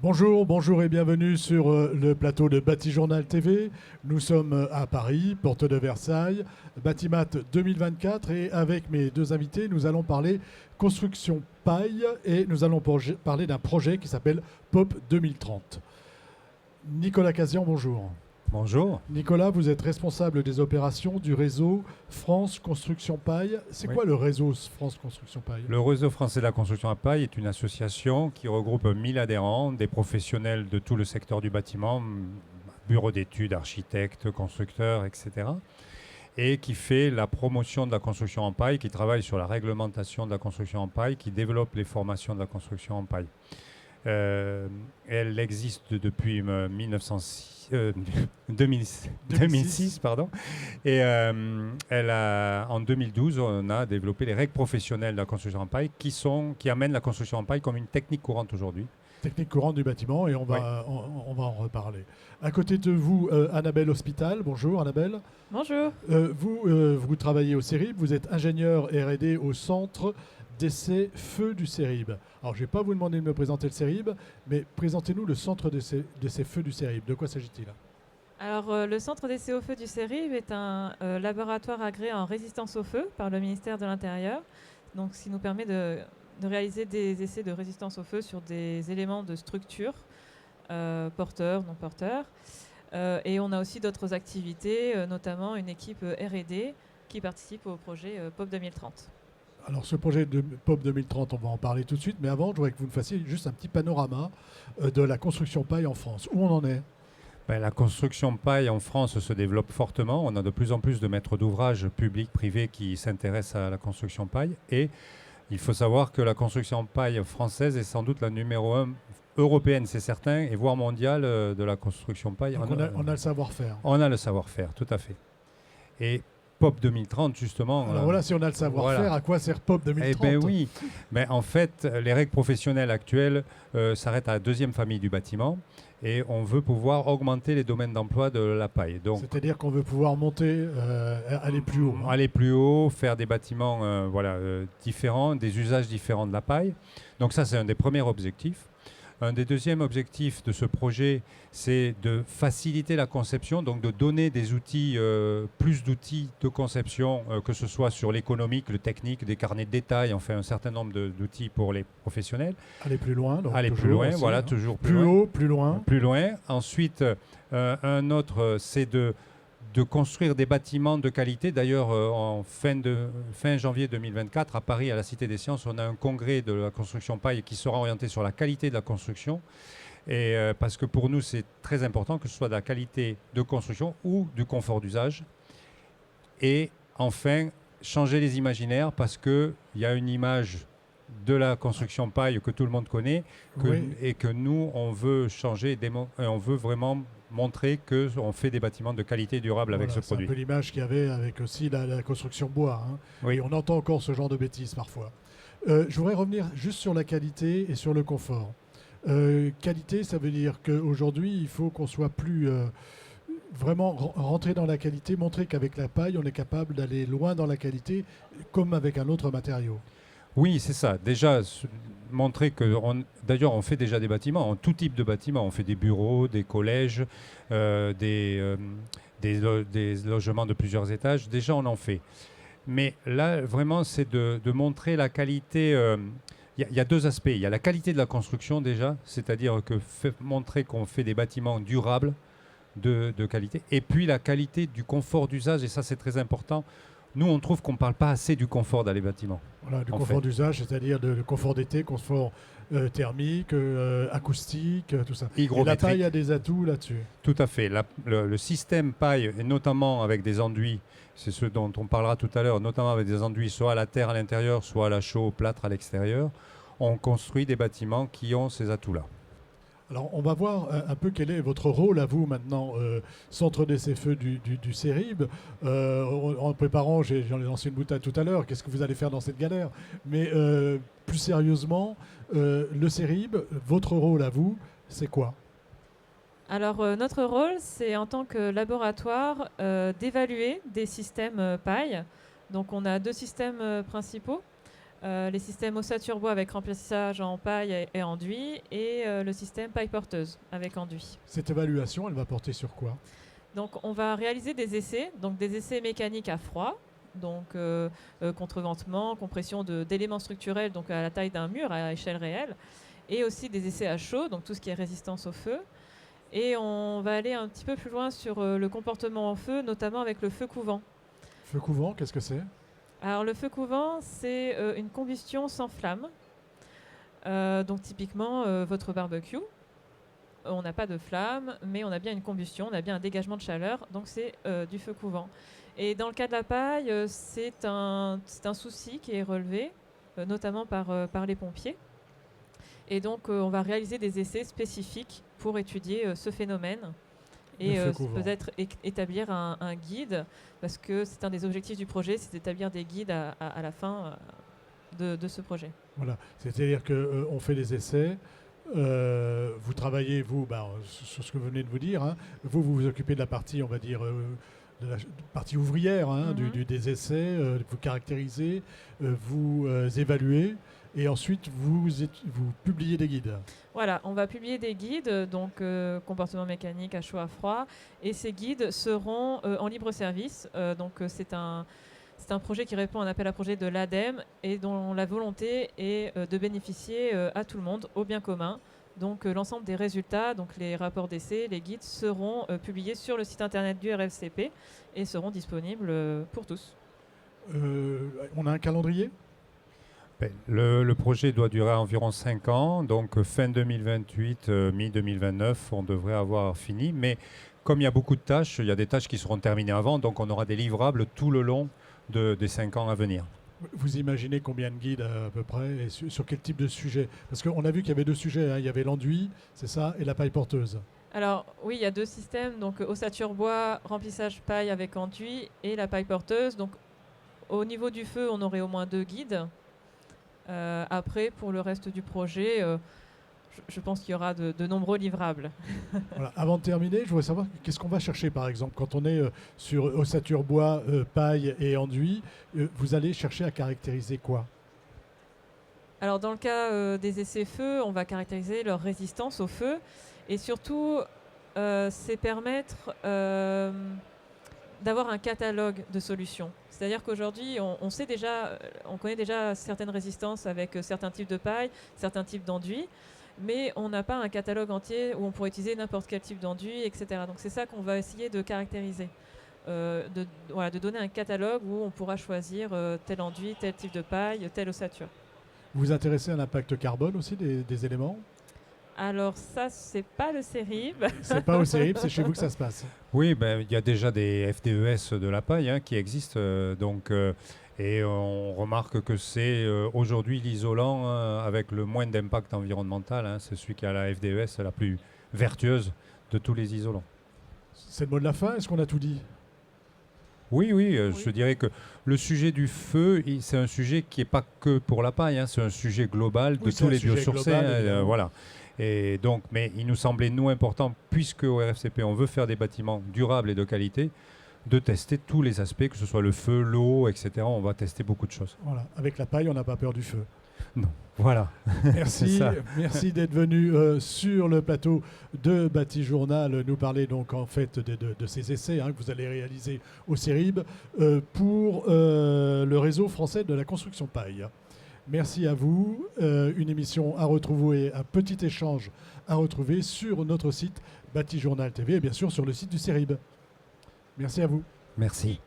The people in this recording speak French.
Bonjour, bonjour et bienvenue sur le plateau de Batijournal TV. Nous sommes à Paris, porte de Versailles, Batimat 2024 et avec mes deux invités, nous allons parler construction paille et nous allons parler d'un projet qui s'appelle POP 2030. Nicolas Casian, bonjour. Bonjour. Nicolas, vous êtes responsable des opérations du réseau France Construction Paille. C'est Oui. quoi le réseau France Construction Paille? Le réseau français de la construction à paille est une association qui regroupe 1000 adhérents, des professionnels de tout le secteur du bâtiment, bureaux d'études, architectes, constructeurs, etc. Et qui fait la promotion de la construction en paille, qui travaille sur la réglementation de la construction en paille, qui développe les formations de la construction en paille. Elle existe depuis 2006, pardon. Et en 2012, on a développé les règles professionnelles de la construction en paille qui amènent la construction en paille comme une technique courante aujourd'hui. Technique courante du bâtiment et on va en reparler. À côté de vous, Annabelle Hospital. Bonjour Annabelle. Bonjour. Vous travaillez au CERIB, vous êtes ingénieur R&D au centre d'essai feu du CERIB. Alors je ne vais pas vous demander de me présenter le CERIB, mais présentez-nous le centre d'essai feu du CERIB. De quoi s'agit-il? Alors, le centre d'essai au feu du CERIB est un laboratoire agréé en résistance au feu par le ministère de l'Intérieur, donc ce qui nous permet de réaliser des essais de résistance au feu sur des éléments de structure, porteurs, non porteurs. Et on a aussi d'autres activités, notamment une équipe R&D qui participe au projet POP 2030. Alors ce projet de POP 2030, on va en parler tout de suite, mais avant, je voudrais que vous nous fassiez juste un petit panorama de la construction paille en France. Où on en est? La construction paille en France se développe fortement. On a de plus en plus de maîtres d'ouvrage publics, privés qui s'intéressent à la construction paille. Et il faut savoir que la construction paille française est sans doute la numéro 1 européenne, c'est certain, et voire mondiale de la construction paille. Donc on a le savoir-faire. On a le savoir-faire, tout à fait. Et POP 2030, justement. Alors voilà, si on a le savoir-faire, voilà. À quoi sert POP 2030? Eh bien oui, mais en fait, les règles professionnelles actuelles s'arrêtent à la deuxième famille du bâtiment et on veut pouvoir augmenter les domaines d'emploi de la paille. C'est-à-dire qu'on veut pouvoir monter, aller plus haut. Aller plus haut, faire des bâtiments différents, des usages différents de la paille. Donc ça, c'est un des premiers objectifs. Un des deuxièmes objectifs de ce projet, c'est de faciliter la conception, donc de donner des outils, plus d'outils de conception, que ce soit sur l'économique, le technique, des carnets de détails, enfin un certain nombre d'outils pour les professionnels. Aller plus loin. Donc aller plus loin, aussi, voilà, toujours plus loin. haut, plus loin. Plus loin. Ensuite, un autre, c'est de construire des bâtiments de qualité. D'ailleurs, en fin janvier 2024, à Paris, à la Cité des Sciences, on a un congrès de la construction paille qui sera orienté sur la qualité de la construction. Et parce que pour nous, c'est très important que ce soit de la qualité de construction ou du confort d'usage. Et enfin, changer les imaginaires parce qu'il y a une image de la construction paille que tout le monde connaît et que nous, on veut changer, on veut vraiment montrer qu'on fait des bâtiments de qualité durable avec ce produit. C'est un peu l'image qu'il y avait avec aussi la construction bois. Hein. Oui. Et on entend encore ce genre de bêtises parfois. Je voudrais revenir juste sur la qualité et sur le confort. Qualité, ça veut dire qu'aujourd'hui, il faut qu'on soit plus vraiment rentrer dans la qualité, montrer qu'avec la paille, on est capable d'aller loin dans la qualité, comme avec un autre matériau. Oui, c'est ça. Déjà, montrer que... D'ailleurs, on fait déjà des bâtiments, tout type de bâtiments. On fait des bureaux, des collèges, des logements de plusieurs étages. Déjà, on en fait. Mais là, vraiment, c'est de montrer la qualité... Il y a deux aspects. Il y a la qualité de la construction, déjà, c'est-à-dire montrer qu'on fait des bâtiments durables, de qualité. Et puis, la qualité du confort d'usage, et ça, c'est très important. Nous, on trouve qu'on ne parle pas assez du confort dans les bâtiments. Voilà, du confort d'usage, c'est-à-dire le confort d'été, confort thermique, acoustique, tout ça. Et la paille a des atouts là-dessus. Tout à fait. Le système paille, et notamment avec des enduits, c'est ce dont on parlera tout à l'heure, notamment avec des enduits soit à la terre à l'intérieur, soit à la chaux au plâtre à l'extérieur, on construit des bâtiments qui ont ces atouts-là. Alors, on va voir un peu quel est votre rôle à vous maintenant, centre d'essai feu du CERIB. En préparant, j'en ai lancé une boutade tout à l'heure, qu'est-ce que vous allez faire dans cette galère? Mais plus sérieusement, le CERIB, votre rôle à vous, c'est quoi? Alors, notre rôle, c'est en tant que laboratoire d'évaluer des systèmes paille. Donc, on a deux systèmes principaux. les systèmes ossature-bois avec remplissage en paille et enduit, et le système paille porteuse avec enduit. Cette évaluation, elle va porter sur quoi? Donc on va réaliser des essais mécaniques à froid, donc contreventement, compression d'éléments structurels donc à la taille d'un mur à échelle réelle, et aussi des essais à chaud, donc tout ce qui est résistance au feu. Et on va aller un petit peu plus loin sur le comportement en feu, notamment avec le feu couvant. Feu couvant, qu'est-ce que c'est? Alors le feu couvant, c'est une combustion sans flamme. Donc typiquement votre barbecue, on n'a pas de flamme, mais on a bien une combustion, on a bien un dégagement de chaleur, donc c'est du feu couvant. Et dans le cas de la paille, c'est un souci qui est relevé, notamment par les pompiers. Et donc on va réaliser des essais spécifiques pour étudier ce phénomène. Et peut-être établir un guide, parce que c'est un des objectifs du projet, c'est d'établir des guides à la fin de ce projet. Voilà, c'est-à-dire qu'on fait des essais, vous travaillez, vous, sur ce que vous venez de vous dire, hein. Vous vous occupez de la partie, on va dire, de la partie ouvrière, hein, des essais, vous caractérisez, vous évaluez, et ensuite vous publiez des guides. Voilà, on va publier des guides, donc comportement mécanique à chaud, à froid, et ces guides seront en libre service. Donc c'est un projet qui répond à un appel à projet de l'ADEME et dont la volonté est de bénéficier à tout le monde, au bien commun. Donc l'ensemble des résultats, donc les rapports d'essai, les guides seront publiés sur le site internet du RFCP et seront disponibles pour tous. On a un calendrier ? Le projet doit durer environ 5 ans, donc fin 2028, mi-2029, on devrait avoir fini. Mais comme il y a beaucoup de tâches, il y a des tâches qui seront terminées avant, donc on aura des livrables tout le long des 5 ans à venir. Vous imaginez combien de guides à peu près et sur quel type de sujet? Parce qu'on a vu qu'il y avait 2 sujets, hein. Il y avait l'enduit, c'est ça, et la paille porteuse. Alors oui, il y a 2 systèmes, donc ossature bois, remplissage paille avec enduit, et la paille porteuse. Donc au niveau du feu, on aurait au moins 2 guides. Après, pour le reste du projet, je pense qu'il y aura de nombreux livrables. Voilà. Avant de terminer, je voudrais savoir qu'est-ce qu'on va chercher, par exemple, quand on est sur ossature bois, paille et enduit, vous allez chercher à caractériser quoi? Alors dans le cas des essais feu, on va caractériser leur résistance au feu, et surtout, c'est permettre d'avoir un catalogue de solutions. C'est-à-dire qu'aujourd'hui, on connaît déjà certaines résistances avec certains types de paille, certains types d'enduit, mais on n'a pas un catalogue entier où on pourrait utiliser n'importe quel type d'enduit, etc. Donc c'est ça qu'on va essayer de caractériser, de donner un catalogue où on pourra choisir tel enduit, tel type de paille, telle ossature. Vous vous intéressez à l'impact carbone aussi des éléments? Alors ça, c'est pas le CERIB. C'est pas au CERIB, c'est chez vous que ça se passe. Oui, il y a déjà des FDES de la paille qui existent. Et on remarque que c'est aujourd'hui l'isolant avec le moins d'impact environnemental. C'est celui qui a la FDES la plus vertueuse de tous les isolants. C'est le mot de la fin, est-ce qu'on a tout dit? Oui, je dirais que le sujet du feu, c'est un sujet qui n'est pas que pour la paille, c'est un sujet global de tous les biosourcés. Voilà. Et donc, mais il nous semblait, nous, important, puisque au RFCP, on veut faire des bâtiments durables et de qualité, de tester tous les aspects, que ce soit le feu, l'eau, etc. On va tester beaucoup de choses. Voilà. Avec la paille, on n'a pas peur du feu. Non, voilà. Merci d'être venu sur le plateau de Batijournal nous parler donc en fait de ces essais que vous allez réaliser au CERIB pour le réseau français de la construction paille. Merci à vous. Une émission à retrouver, un petit échange à retrouver sur notre site Batijournal TV et bien sûr sur le site du CERIB. Merci à vous. Merci.